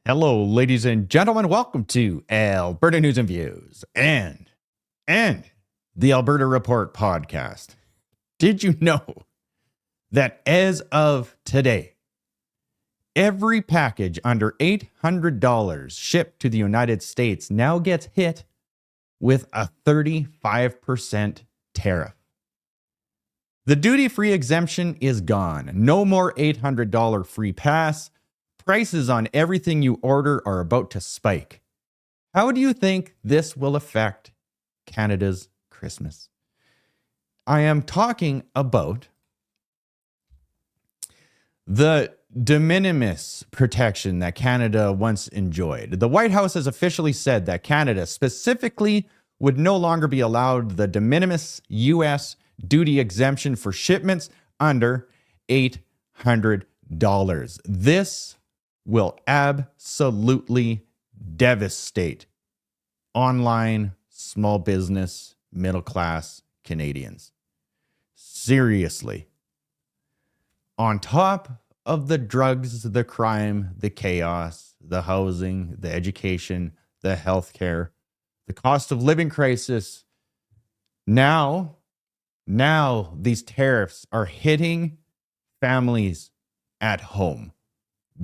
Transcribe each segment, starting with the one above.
Hello, ladies and gentlemen. Welcome to Alberta News and Views and the Alberta Report podcast. Did you know that as of today, every package under $800 shipped to the United States now gets hit with a 35% tariff? The duty-free exemption is gone. No more $800 free pass. Prices on everything you order are about to spike. How do you think this will affect Canada's Christmas? I am talking about the de minimis protection that Canada once enjoyed. The White House has officially said that Canada specifically would no longer be allowed the de minimis U.S. duty exemption for shipments under $800. This will absolutely devastate online, small business, middle class Canadians. Seriously. On top of the drugs, the crime, the chaos, the housing, the education, the healthcare, the cost of living crisis, now these tariffs are hitting families at home.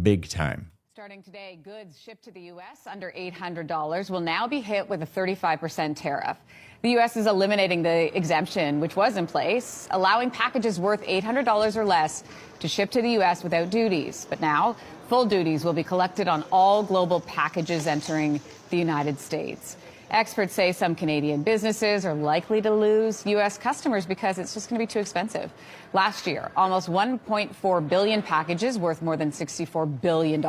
Big time. Starting today, goods shipped to the U.S. under $800 will now be hit with a 35% tariff. The U.S. is eliminating the exemption, which was in place, allowing packages worth $800 or less to ship to the U.S. without duties. But now, full duties will be collected on all global packages entering the United States. Experts say some Canadian businesses are likely to lose U.S. customers because it's just going to be too expensive. Last year, almost 1.4 billion packages worth more than $64 billion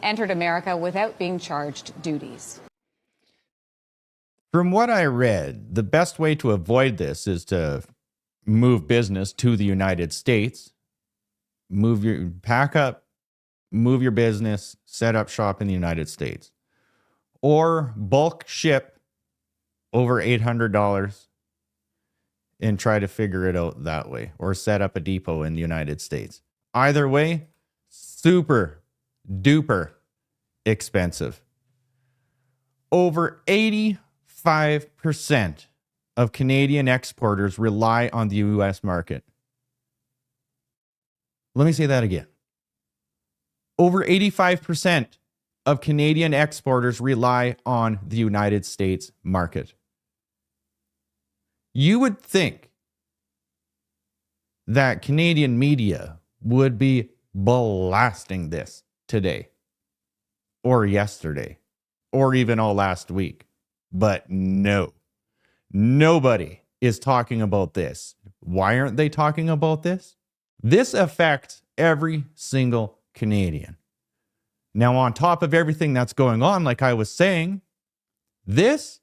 entered America without being charged duties. From what I read, the best way to avoid this is to move business to the United States, pack up, move your business, set up shop in the United States. Or bulk ship over $800 and try to figure it out that way. Or set up a depot in the United States. Either way, super duper expensive. Over 85% of Canadian exporters rely on the U.S. market. Let me say that again. Over 85% of Canadian exporters rely on the United States market. You would think that Canadian media would be blasting this today or yesterday or even all last week. But no, nobody is talking about this. Why aren't they talking about this? This affects every single Canadian. Now, on top of everything that's going on, like I was saying, this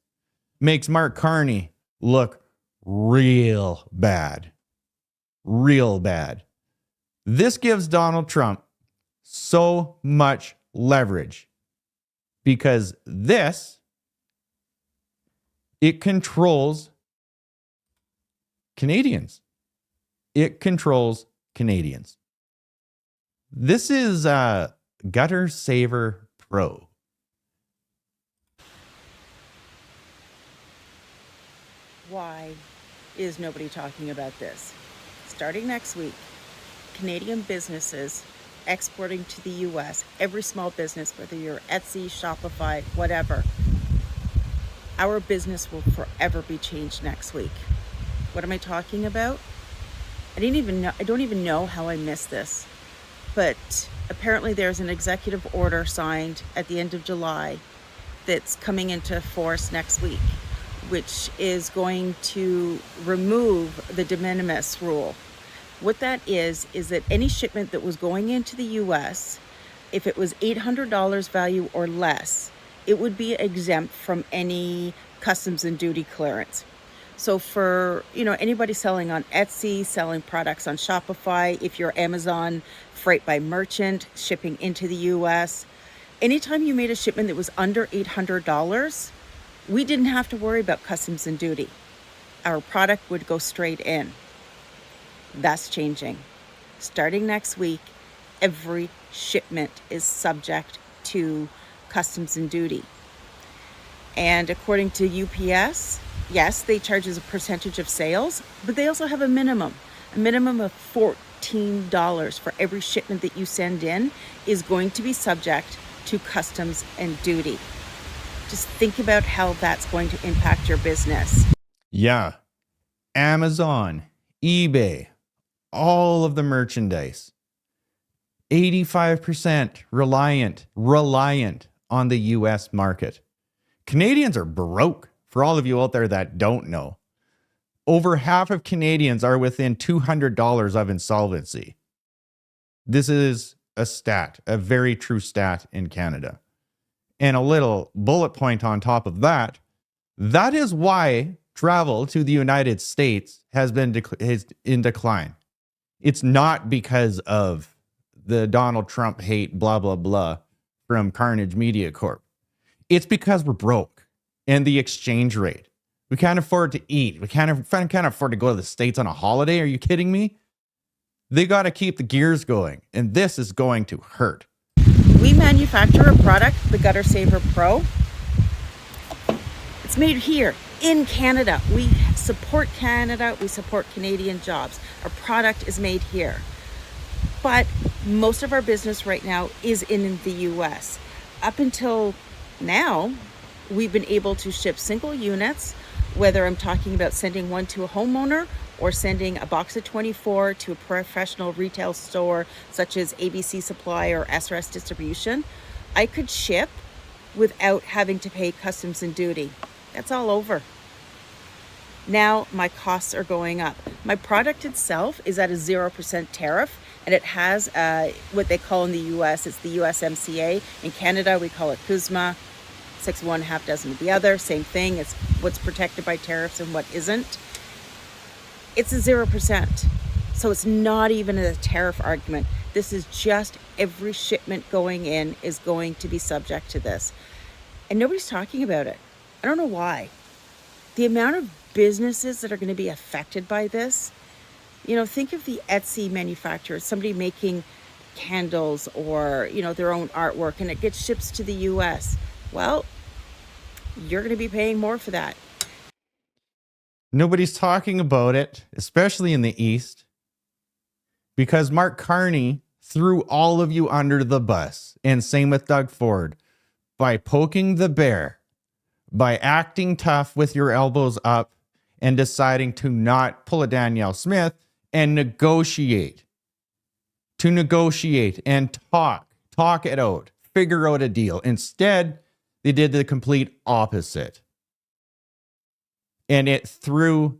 makes Mark Carney look real bad. Real bad. This gives Donald Trump so much leverage because it controls Canadians. It controls Canadians. This is Gutter Saver Pro. Why is nobody talking about this? Starting next week, Canadian businesses exporting to the U.S., every small business, whether you're Etsy, Shopify, whatever, our business will forever be changed next week. What am I talking about? I don't even know how I missed this, but apparently there's an executive order signed at the end of July that's coming into force next week, which is going to remove the de minimis rule. What that is that any shipment that was going into the U.S., if it was $800 value or less, it would be exempt from any customs and duty clearance. So for, anybody selling on Etsy, selling products on Shopify, if you're Amazon Freight by Merchant, shipping into the U.S., anytime you made a shipment that was under $800, we didn't have to worry about customs and duty. Our product would go straight in. That's changing. Starting next week, every shipment is subject to customs and duty. And according to UPS, yes, they charge as a percentage of sales, but they also have a minimum of $14 for every shipment that you send in is going to be subject to customs and duty. Just think about how that's going to impact your business. Yeah. Amazon, eBay, all of the merchandise, 85% reliant on the US market. Canadians are broke, for all of you out there that don't know. Over half of Canadians are within $200 of insolvency. This is a stat, a very true stat in Canada. And a little bullet point on top of that, that is why travel to the United States has been is in decline. It's not because of the Donald Trump hate, blah, blah, blah, from Carnage Media Corp. It's because we're broke and the exchange rate. We can't afford to eat. We can't afford to go to the States on a holiday. Are you kidding me? They got to keep the gears going, and this is going to hurt. We manufacture a product, the Gutter Saver Pro. It's made here in Canada. We support Canada. We support Canadian jobs. Our product is made here. But most of our business right now is in the US. Up until now, we've been able to ship single units, whether I'm talking about sending one to a homeowner or sending a box of 24 to a professional retail store such as ABC Supply or SRS Distribution. I could ship without having to pay customs and duty. That's all over. Now my costs are going up. My product itself is at a 0% tariff, and it has what they call in the US, it's the USMCA. In Canada, we call it CUSMA. 6 of one, half dozen of the other. Same thing. It's what's protected by tariffs and what isn't. It's a 0%. So it's not even a tariff argument. This is just every shipment going in is going to be subject to this. And nobody's talking about it. I don't know why. The amount of businesses that are going to be affected by this, think of the Etsy manufacturers, somebody making candles or, their own artwork, and it gets shipped to the US. Well, you're going to be paying more for that. Nobody's talking about it, especially in the East, because Mark Carney threw all of you under the bus, and same with Doug Ford, by poking the bear, by acting tough with your elbows up and deciding to not pull a Danielle Smith and negotiate. To negotiate and talk it out, figure out a deal. Instead, they did the complete opposite. And it threw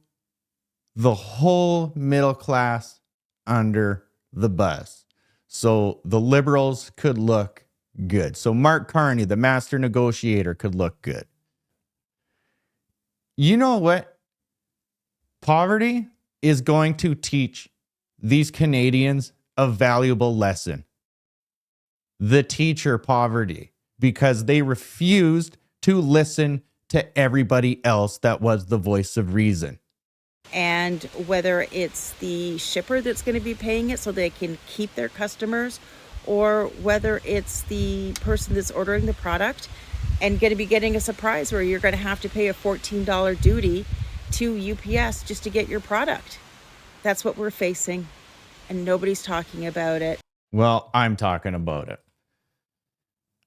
the whole middle class under the bus. So the liberals could look good. So Mark Carney, the master negotiator, could look good. You know what? Poverty is going to teach these Canadians a valuable lesson. The teacher poverty. Because they refused to listen to everybody else that was the voice of reason. And whether it's the shipper that's going to be paying it so they can keep their customers, or whether it's the person that's ordering the product and going to be getting a surprise where you're going to have to pay a $14 duty to UPS just to get your product. That's what we're facing, and nobody's talking about it. Well, I'm talking about it.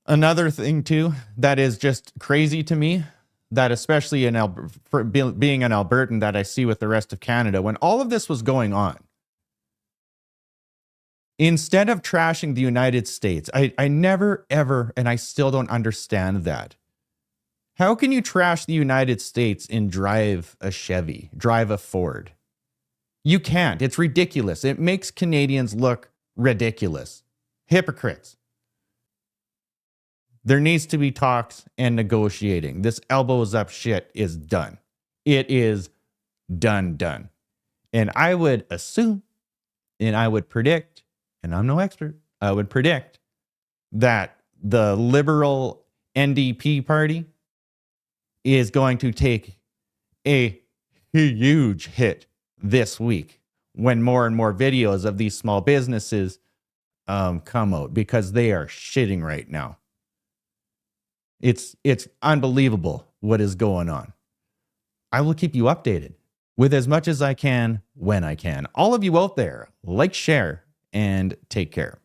Another thing, too, that is just crazy to me, that especially for being an Albertan, that I see with the rest of Canada, when all of this was going on, instead of trashing the United States, I never, ever, and I still don't understand that. How can you trash the United States and drive a Chevy, drive a Ford? You can't. It's ridiculous. It makes Canadians look ridiculous. Hypocrites. There needs to be talks and negotiating. This elbows up shit is done. It is done. And I would assume, and I would predict, and I'm no expert, I would predict that the liberal NDP party is going to take a huge hit this week when more and more videos of these small businesses come out, because they are shitting right now. It's unbelievable what is going on. I will keep you updated with as much as I can when I can. All of you out there, like, share, and take care.